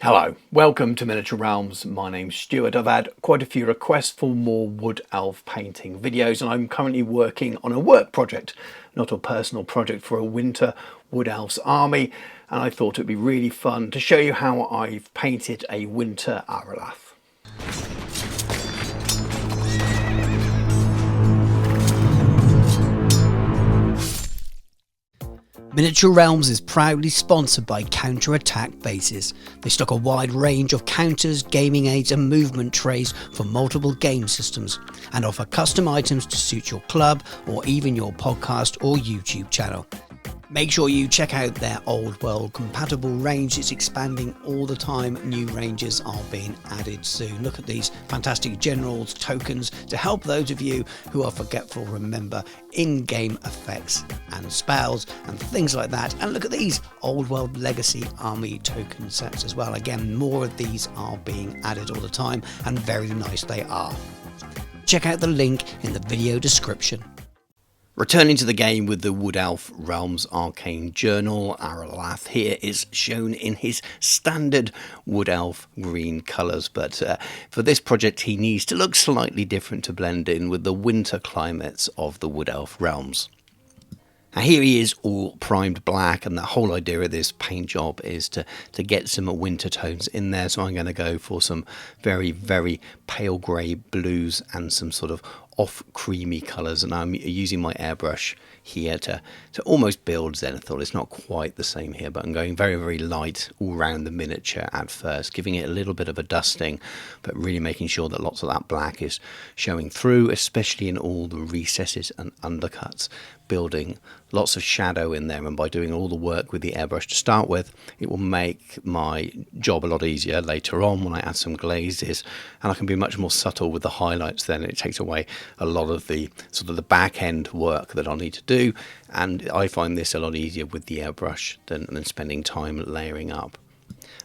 Hello, welcome to Miniature Realms. My name's Stuart. I've had quite a few requests for more wood elf painting videos, and I'm currently working on a work project, not a personal project, for a winter wood elves army, and I thought it'd be really fun to show you how I've painted a winter Araloth. Miniature Realms is proudly sponsored by Counter-Attack Bases. They stock a wide range of counters, gaming aids and movement trays for multiple game systems and offer custom items to suit your club or even your podcast or YouTube channel. Make sure you check out their old world compatible range. It's expanding all the time. New ranges are being added soon. Look at these fantastic generals tokens to help those of you who are forgetful remember in-game effects and spells and things like that. And look at these old world legacy army token sets as well. Again, more of these are being added all the time and very nice they are. Check out the link in the video description. Returning to the game with the Wood Elf Realms Arcane Journal, Araloth here is shown in his standard Wood Elf green colours, but for this project he needs to look slightly different to blend in with the winter climates of the Wood Elf Realms. Now here he is all primed black, and the whole idea of this paint job is to get some winter tones in there, so I'm going to go for some very, very pale grey blues and some sort of off creamy colours, and I'm using my airbrush here to almost build Zenithal. It's not quite the same here, but I'm going very, very light all around the miniature at first, giving it a little bit of a dusting, but really making sure that lots of that black is showing through, especially in all the recesses and undercuts, building lots of shadow in there. And by doing all the work with the airbrush to start with, it will make my job a lot easier later on when I add some glazes, and I can be much more subtle with the highlights then. It takes away a lot of the sort of the back end work that I'll need to do, and I find this a lot easier with the airbrush than spending time layering up.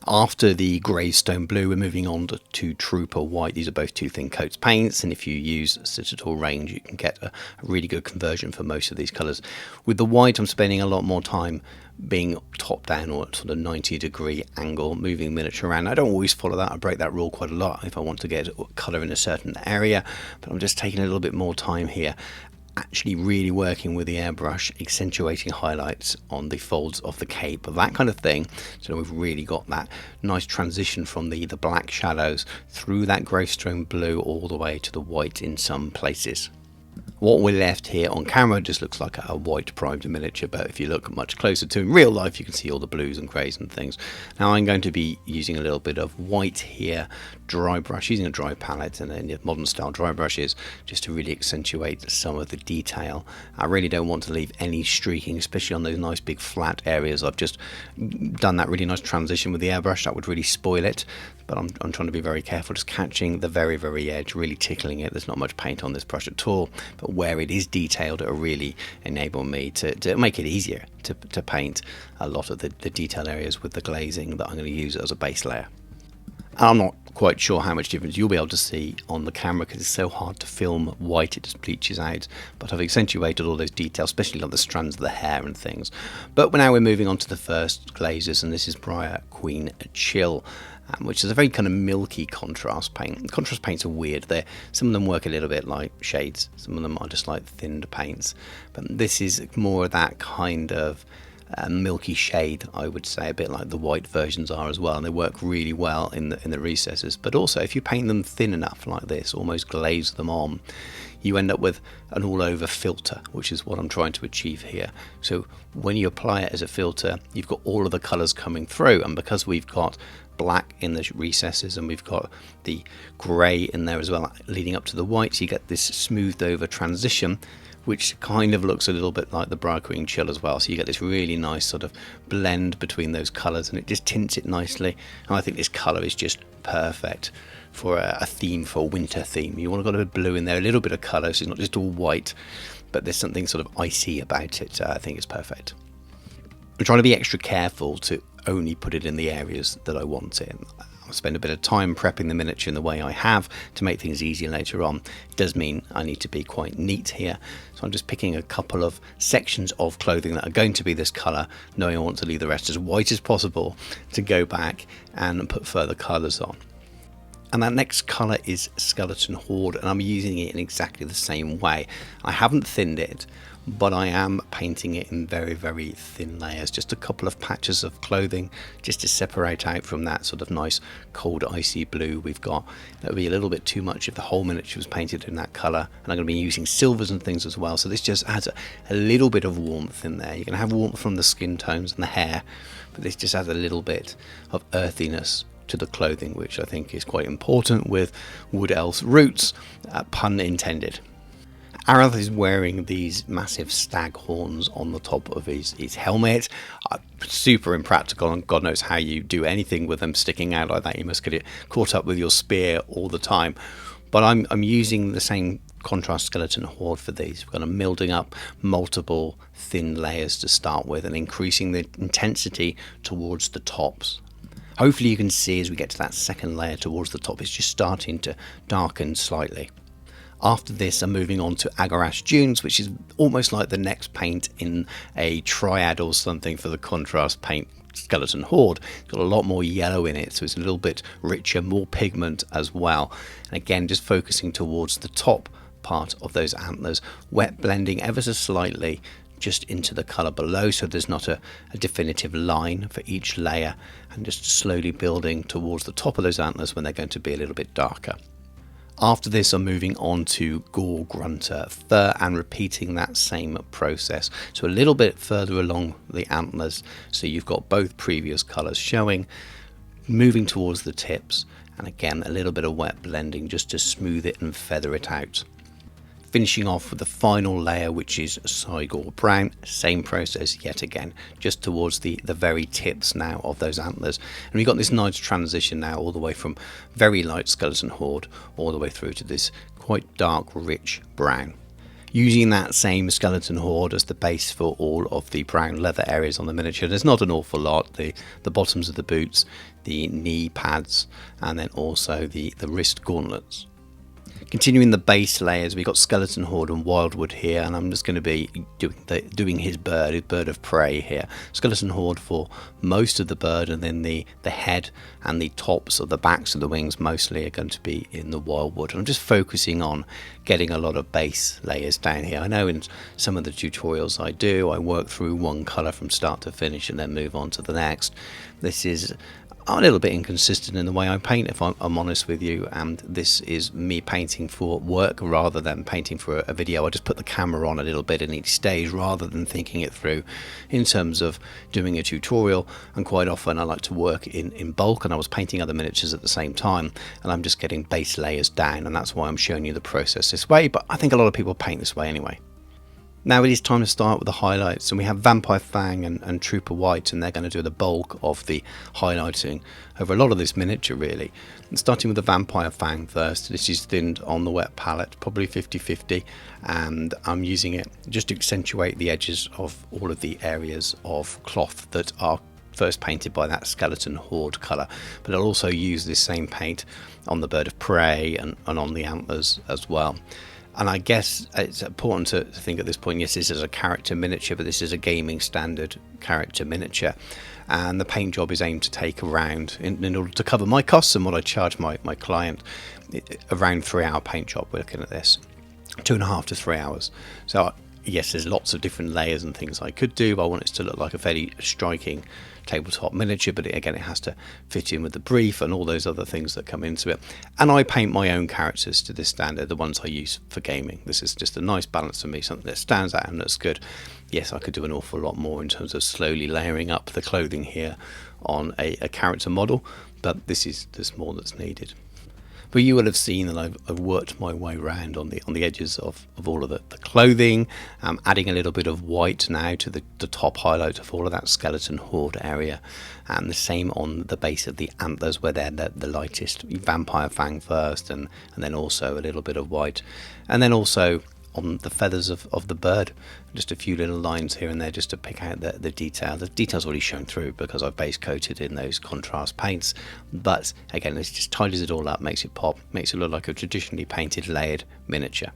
After the Greystone Blue, we're moving on to Trooper White. These are both two thin coats paints, and if you use Citadel range, you can get a really good conversion for most of these colours. With the white, I'm spending a lot more time being top down or at sort of 90-degree angle, moving miniature around. I don't always follow that. I break that rule quite a lot if I want to get colour in a certain area, but I'm just taking a little bit more time here, actually really working with the airbrush, accentuating highlights on the folds of the cape, that kind of thing, so we've really got that nice transition from the black shadows through that Greystone Blue all the way to the white in some places. What we're left here on camera just looks like a white primed miniature, but if you look much closer to in real life, you can see all the blues and greys and things. Now I'm going to be using a little bit of white here, dry brush, using a dry palette and then modern style dry brushes, just to really accentuate some of the detail. I really don't want to leave any streaking, especially on those nice big flat areas. I've just done that really nice transition with the airbrush. That would really spoil it, but I'm trying to be very careful, just catching the very, very edge, really tickling it. There's not much paint on this brush at all, but where it is detailed, it'll really enable me to make it easier to paint a lot of the detail areas with the glazing that I'm going to use as a base layer. I'm not quite sure how much difference you'll be able to see on the camera because it's so hard to film white, it just bleaches out, but I've accentuated all those details, especially on the strands of the hair and things. But now we're moving on to the first glazes, and this is Briar Queen Chill, which is a very kind of milky contrast paint. Contrast paints are weird. Some of them work a little bit like shades, some of them are just like thinned paints, but this is more of that kind of milky shade, I would say, a bit like the white versions are as well, and they work really well in the recesses. But also if you paint them thin enough like this, almost glaze them on, you end up with an all over filter, which is what I'm trying to achieve here. So when you apply it as a filter, you've got all of the colours coming through, and because we've got black in the recesses and we've got the grey in there as well leading up to the white, so you get this smoothed over transition, which kind of looks a little bit like the Briar Queen Chill as well. So you get this really nice sort of blend between those colours, and it just tints it nicely. And I think this colour is just perfect for a theme, for a winter theme. You want to got a bit of blue in there, a little bit of colour, so it's not just all white, but there's something sort of icy about it. I think it's perfect. I'm trying to be extra careful to only put it in the areas that I want it. I'll spend a bit of time prepping the miniature in the way I have to make things easier later on. It does mean I need to be quite neat here. So I'm just picking a couple of sections of clothing that are going to be this colour, knowing I want to leave the rest as white as possible to go back and put further colours on. And that next colour is Skeleton Horde, and I'm using it in exactly the same way. I haven't thinned it, but I am painting it in very, very thin layers. Just a couple of patches of clothing just to separate out from that sort of nice cold icy blue we've got. That would be a little bit too much if the whole miniature was painted in that colour. And I'm going to be using silvers and things as well, so this just adds a little bit of warmth in there. You can have warmth from the skin tones and the hair, but this just adds a little bit of earthiness to the clothing, which I think is quite important with Wood Elf's roots, pun intended. Araloth is wearing these massive stag horns on the top of his helmet. Super impractical, and God knows how you do anything with them sticking out like that. You must get it caught up with your spear all the time. But I'm using the same contrast skeleton horde for these. We're kind of milding up multiple thin layers to start with and increasing the intensity towards the tops. Hopefully you can see as we get to that second layer towards the top, it's just starting to darken slightly. After this, I'm moving on to Agarash Dunes, which is almost like the next paint in a triad or something for the contrast paint skeleton horde. It's got a lot more yellow in it, so it's a little bit richer, more pigment as well. And again, just focusing towards the top part of those antlers, wet blending ever so slightly just into the colour below, so there's not a definitive line for each layer, and just slowly building towards the top of those antlers when they're going to be a little bit darker. After this, I'm moving on to Gore Grunter Fur and repeating that same process. So a little bit further along the antlers, so you've got both previous colours showing, moving towards the tips, and again a little bit of wet blending just to smooth it and feather it out. Finishing off with the final layer, which is Cygor Brown. Same process yet again, just towards the very tips now of those antlers. And we've got this nice transition now all the way from very light skeleton horde all the way through to this quite dark, rich brown. Using that same skeleton horde as the base for all of the brown leather areas on the miniature. There's not an awful lot. The bottoms of the boots, the knee pads, and then also the wrist gauntlets. Continuing the base layers, we've got Skeleton Horde and Wildwood here, and I'm just going to be doing his bird of prey here. Skeleton Horde for most of the bird, and then the head and the tops of the backs of the wings mostly are going to be in the Wildwood. And I'm just focusing on getting a lot of base layers down here. I know in some of the tutorials I work through one colour from start to finish and then move on to the next. This is a little bit inconsistent in the way I paint, if I'm honest with you, and this is me painting for work rather than painting for a video. I just put the camera on a little bit in each stage rather than thinking it through in terms of doing a tutorial. And quite often I like to work in bulk, and I was painting other miniatures at the same time, and I'm just getting base layers down, and that's why I'm showing you the process this way. But I think a lot of people paint this way anyway. Now it is time to start with the highlights, and we have Vampire Fang and Trooper White, and they're going to do the bulk of the highlighting over a lot of this miniature really. And starting with the Vampire Fang first, this is thinned on the wet palette, probably 50-50, and I'm using it just to accentuate the edges of all of the areas of cloth that are first painted by that Skeleton Horde colour. But I'll also use this same paint on the Bird of Prey and on the antlers as well. And I guess it's important to think at this point, yes, this is a character miniature, but this is a gaming standard character miniature. And the paint job is aimed to take around, in order to cover my costs and what I charge my client, around 3-hour paint job. We're looking at this, 2.5 to 3 hours. So yes, there's lots of different layers and things I could do, but I want it to look like a fairly striking tabletop miniature, but again it has to fit in with the brief and all those other things that come into it. And I paint my own characters to this standard, the ones I use for gaming. This is just a nice balance for me, something that stands out and looks good. Yes, I could do an awful lot more in terms of slowly layering up the clothing here on a character model, but there's more that's needed. But you will have seen that I've worked my way around on the edges of all of the clothing, adding a little bit of white now to the top highlight of all of that Skeleton Horde area, and the same on the base of the antlers where they're the lightest. Vampire Fang first, and then also a little bit of white, and then also on the feathers of the bird. Just a few little lines here and there just to pick out the detail. The detail's already shown through because I've base coated in those contrast paints, but again, this just tidies it all up, makes it pop, makes it look like a traditionally painted layered miniature.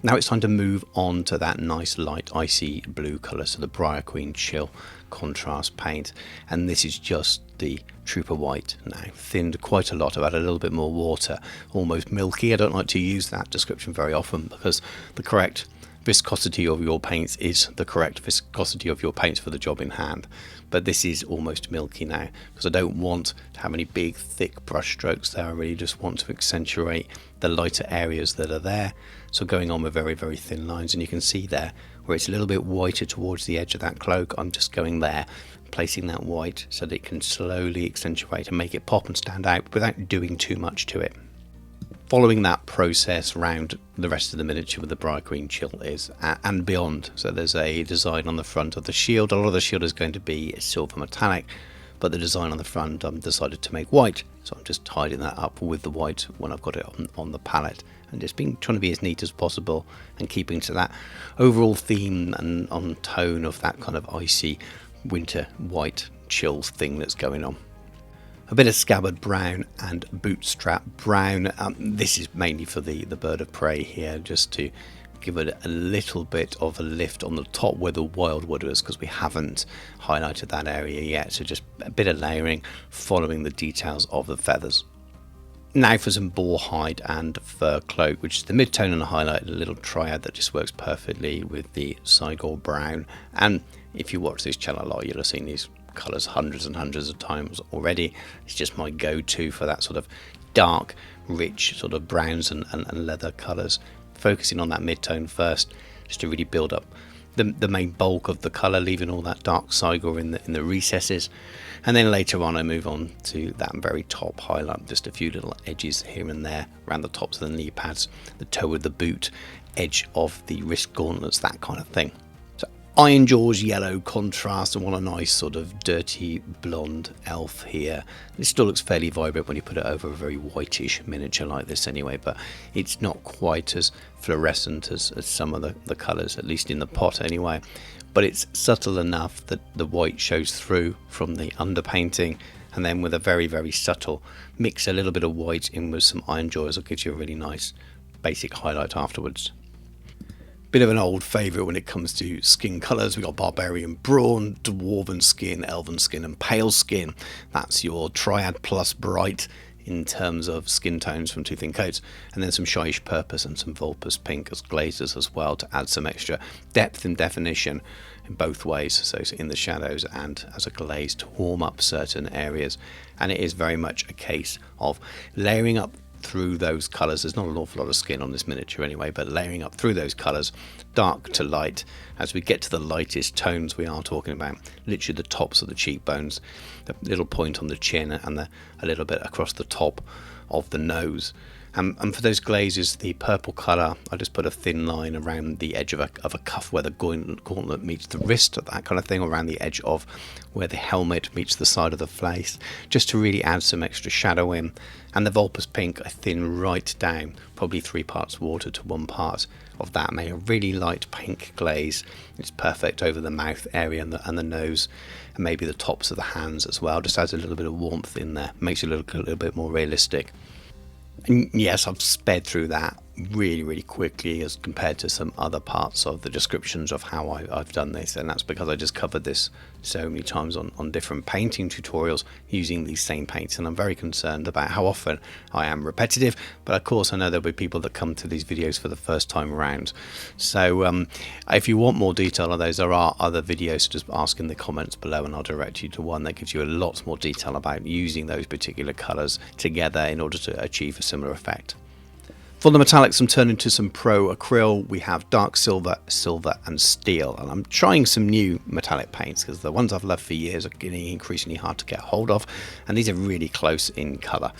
Now it's time to move on to that nice light icy blue colour, so the Briar Queen Chill contrast paint, and this is just the Trooper White now, thinned quite a lot. I've added a little bit more water, almost milky. I don't like to use that description very often because the correct viscosity of your paints is the correct viscosity of your paints for the job in hand, but this is almost milky now because I don't want to have any big thick brush strokes there. I really just want to accentuate the lighter areas that are there, so going on with very, very thin lines. And you can see there where it's a little bit whiter towards the edge of that cloak, I'm just going there, placing that white so that it can slowly accentuate and make it pop and stand out without doing too much to it. Following that process round the rest of the miniature with the Briar Queen Chill is and beyond. So there's a design on the front of the shield. A lot of the shield is going to be silver metallic, but the design on the front I've decided to make white, so I'm just tidying that up with the white when I've got it on the palette, and just trying to be as neat as possible and keeping to that overall theme and on tone of that kind of icy winter white chills thing that's going on. A bit of scabbard brown and bootstrap brown. This is mainly for the bird of prey here, just to give it a little bit of a lift on the top where the wildwood is, because we haven't highlighted that area yet. So just a bit of layering following the details of the feathers. Now for some boar hide and fur cloak, which is the mid-tone and a highlight, a little triad that just works perfectly with the Sigil brown. And if you watch this channel a lot, you'll have seen these colours hundreds and hundreds of times already. It's just my go-to for that sort of dark, rich sort of browns and leather colours. Focusing on that mid-tone first, just to really build up the main bulk of the colour, leaving all that dark Sigil in the recesses. And then later on I move on to that very top highlight, just a few little edges here and there around the tops of the knee pads, the toe of the boot, edge of the wrist gauntlets, that kind of thing. Iron Jaws yellow contrast, and what a nice sort of dirty blonde elf here. It still looks fairly vibrant when you put it over a very whitish miniature like this anyway, but it's not quite as fluorescent as some of the colours, at least in the pot anyway. But it's subtle enough that the white shows through from the underpainting, and then with a very, very subtle mix a little bit of white in with some Iron Jaws, that gives you a really nice basic highlight afterwards. Bit of an old favourite when it comes to skin colours. We've got Barbarian Brawn, Dwarven Skin, Elven Skin and Pale Skin. That's your Triad plus Bright in terms of skin tones from two thin coats. And then some Shyish Purpose and some Vulpus Pink as glazes as well, to add some extra depth and definition in both ways. So in the shadows and as a glaze to warm up certain areas. And it is very much a case of layering up through those colours. There's not an awful lot of skin on this miniature anyway, but layering up through those colours, dark to light. As we get to the lightest tones, we are talking about literally the tops of the cheekbones, the little point on the chin, and a little bit across the top of the nose. And for those glazes, the purple colour, I just put a thin line around the edge of a cuff where the gauntlet meets the wrist, that kind of thing, around the edge of where the helmet meets the side of the face, just to really add some extra shadow in. And the Vulpus Pink I thin right down, probably 3 parts water to 1 part of that, make a really light pink glaze. It's perfect over the mouth area and the nose, and maybe the tops of the hands as well. Just adds a little bit of warmth in there, makes it look a little bit more realistic. And yes, I've sped through that really, really quickly as compared to some other parts of the descriptions of how I've done this, and that's because I just covered this so many times on different painting tutorials using these same paints, and I'm very concerned about how often I am repetitive. But of course I know there'll be people that come to these videos for the first time around, so if you want more detail on those, there are other videos, so just ask in the comments below and I'll direct you to one that gives you a lot more detail about using those particular colours together in order to achieve a similar effect. For the metallics, I'm turning to some Pro Acryl. We have dark silver, silver and steel, and I'm trying some new metallic paints because the ones I've loved for years are getting increasingly hard to get hold of, and these are really close in colour.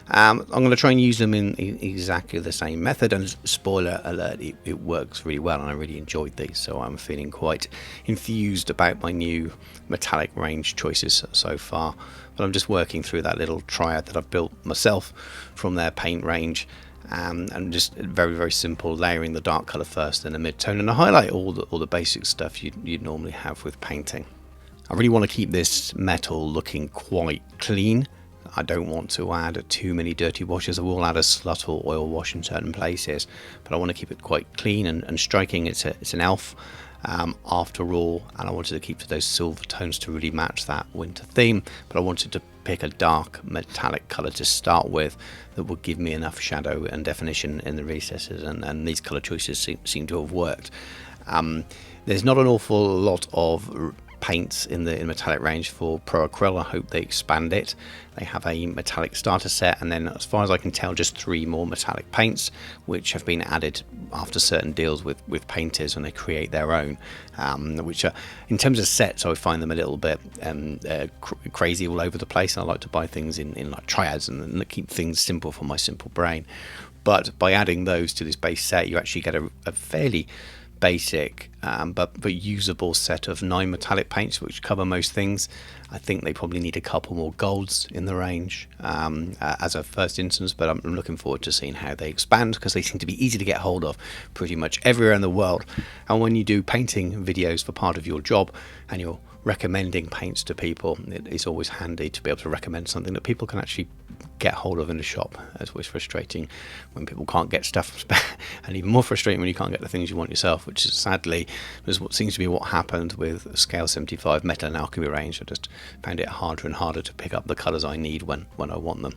I'm going to try and use them in exactly the same method, and spoiler alert, it works really well and I really enjoyed these, so I'm feeling quite enthused about my new metallic range choices so far. But I'm just working through that little triad that I've built myself from their paint range, and just very, very simple, layering the dark colour first, then a mid-tone, and a highlight, all the basic stuff you'd normally have with painting. I really want to keep this metal looking quite clean. I don't want to add too many dirty washes. I will add a subtle oil wash in certain places, but I want to keep it quite clean and striking. It's an elf after all, and I wanted to keep those silver tones to really match that winter theme, but I wanted to pick a dark metallic colour to start with that would give me enough shadow and definition in the recesses, and these colour choices seem to have worked. There's not an awful lot of paints in the metallic range for Pro Acryl. I hope they expand it. They have a metallic starter set, and then as far as I can tell, just 3 more metallic paints which have been added after certain deals with painters when they create their own, which are, in terms of sets, I find them a little bit crazy all over the place, and I like to buy things in like triads and keep things simple for my simple brain. But by adding those to this base set, you actually get a fairly basic but usable set of 9 metallic paints which cover most things. I think they probably need a couple more golds in the range as a first instance, but I'm looking forward to seeing how they expand, because they seem to be easy to get hold of pretty much everywhere in the world. And when you do painting videos for part of your job and you're recommending paints to people, it's always handy to be able to recommend something that people can actually get hold of in the shop. It's always frustrating when people can't get stuff, and even more frustrating when you can't get the things you want yourself, which is sadly is what seems to be what happened with Scale 75 Metal and Alchemy range. I just found it harder and harder to pick up the colours I need when I want them.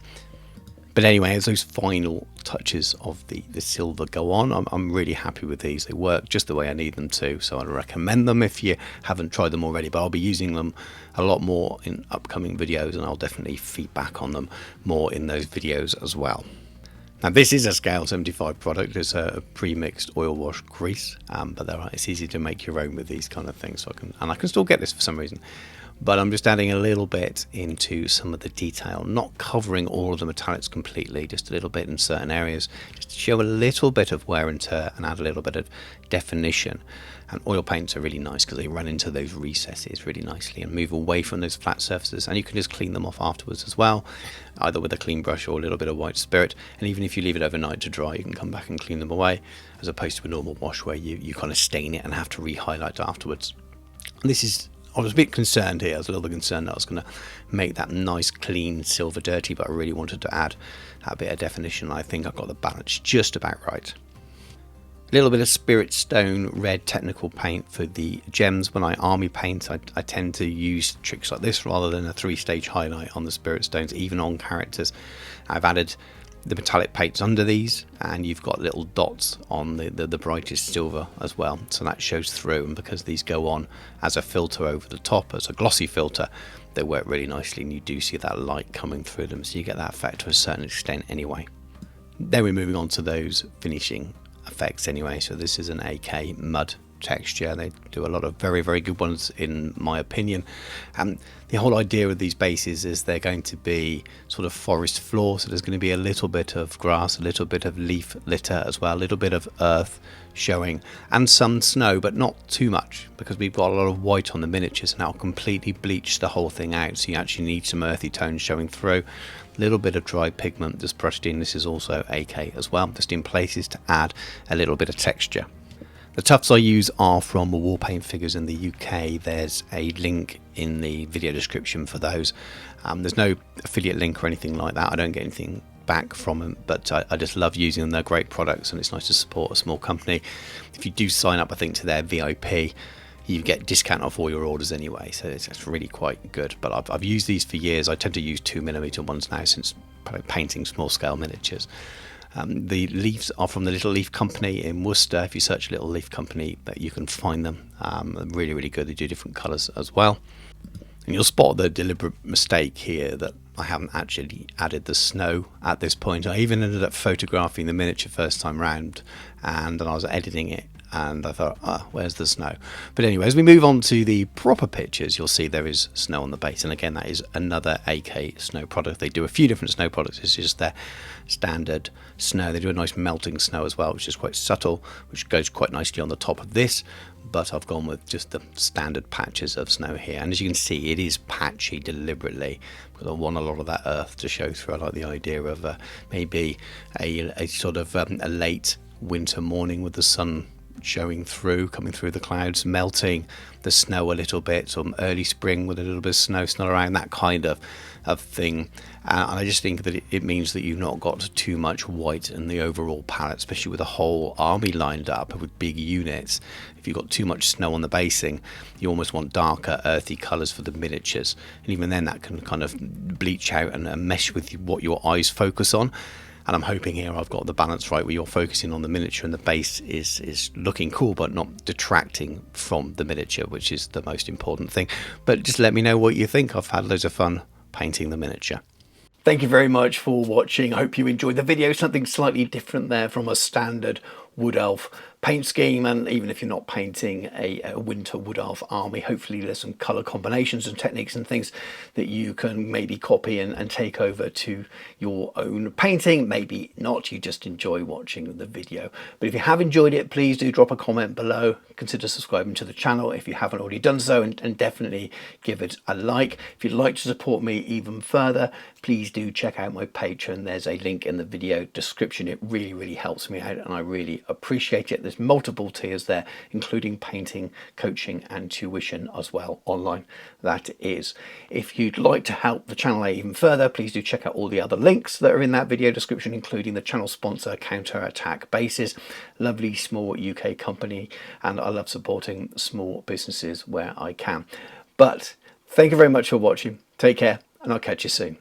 But anyway, as those final touches of the silver go on, I'm really happy with these. They work just the way I need them to, so I'd recommend them if you haven't tried them already, but I'll be using them a lot more in upcoming videos, and I'll definitely feedback on them more in those videos as well. Now, this is a Scale 75 product. It's a pre-mixed oil wash grease, but it's easy to make your own with these kind of things, so I can still get this for some reason. But I'm just adding a little bit into some of the detail, not covering all of the metallics completely, just a little bit in certain areas, just to show a little bit of wear and tear and add a little bit of definition. And oil paints are really nice because they run into those recesses really nicely and move away from those flat surfaces, and you can just clean them off afterwards as well, either with a clean brush or a little bit of white spirit. And even if you leave it overnight to dry, you can come back and clean them away, as opposed to a normal wash where you kind of stain it and have to re-highlight afterwards. I was a bit concerned here. I was a little bit concerned that I was going to make that nice, clean silver dirty, but I really wanted to add that bit of definition. I think I got the balance just about right. A little bit of Spirit Stone red technical paint for the gems. When I army paint, I tend to use tricks like this rather than a 3-stage highlight on the Spirit Stones, even on characters. I've added the metallic paints under these, and you've got little dots on the brightest silver as well, so that shows through. And because these go on as a filter over the top, as a glossy filter, they work really nicely, and you do see that light coming through them, so you get that effect to a certain extent anyway. Then we're moving on to those finishing effects anyway. So this is an AK mud texture. They do a lot of very, very good ones in my opinion. The whole idea of these bases is they're going to be sort of forest floor, so there's going to be a little bit of grass, a little bit of leaf litter as well, a little bit of earth showing, and some snow, but not too much, because we've got a lot of white on the miniatures, and that'll completely bleach the whole thing out, so you actually need some earthy tones showing through. A little bit of dry pigment just brushed in. This is also AK as well, just in places to add a little bit of texture. The tufts I use are from War Paint Figures in the UK. There's a link in the video description for those. There's no affiliate link or anything like that. I don't get anything back from them, but I just love using them. They're great products, and it's nice to support a small company. If you do sign up, I think, to their VIP, you get discount off all your orders anyway, so it's really quite good. But I've used these for years. I tend to use 2mm ones now since painting small scale miniatures. The leaves are from the Little Leaf Company in Worcester. If you search Little Leaf Company, you can find them. Really, really good. They do different colours as well. And you'll spot the deliberate mistake here that I haven't actually added the snow at this point. I even ended up photographing the miniature first time round, and then I was editing it and I thought, where's the snow? But anyway, as we move on to the proper pictures, you'll see there is snow on the base. And again, that is another AK snow product. They do a few different snow products. It's just their standard snow. They do a nice melting snow as well, which is quite subtle, which goes quite nicely on the top of this. But I've gone with just the standard patches of snow here. And as you can see, it is patchy deliberately, because I want a lot of that earth to show through. I like the idea of maybe a sort of a late winter morning with the sun showing through, coming through the clouds, melting the snow a little bit, some early spring with a little bit of snow still around, that kind of thing. And I just think that it means that you've not got too much white in the overall palette, especially with a whole army lined up with big units. If you've got too much snow on the basing, you almost want darker, earthy colours for the miniatures. And even then, that can kind of bleach out and mesh with what your eyes focus on. And I'm hoping here I've got the balance right, where you're focusing on the miniature and the base is looking cool but not detracting from the miniature, which is the most important thing. But just let me know what you think. I've had loads of fun painting the miniature. Thank you very much for watching. I hope you enjoyed the video. Something slightly different there from a standard Wood Elf paint scheme, and even if you're not painting a winter Wood Elf army, hopefully there's some colour combinations and techniques and things that you can maybe copy and take over to your own painting. Maybe not, you just enjoy watching the video. But if you have enjoyed it, please do drop a comment below. Consider subscribing to the channel if you haven't already done so, and definitely give it a like. If you'd like to support me even further, please do check out my Patreon. There's a link in the video description. It really helps me out, and I really appreciate it. There's multiple tiers there, including painting, coaching and tuition as well, online that is. If you'd like to help the channel even further, please do check out all the other links that are in that video description, including the channel sponsor, Counter Attack Bases, lovely small UK company, and I love supporting small businesses where I can. But thank you very much for watching. Take care, and I'll catch you soon.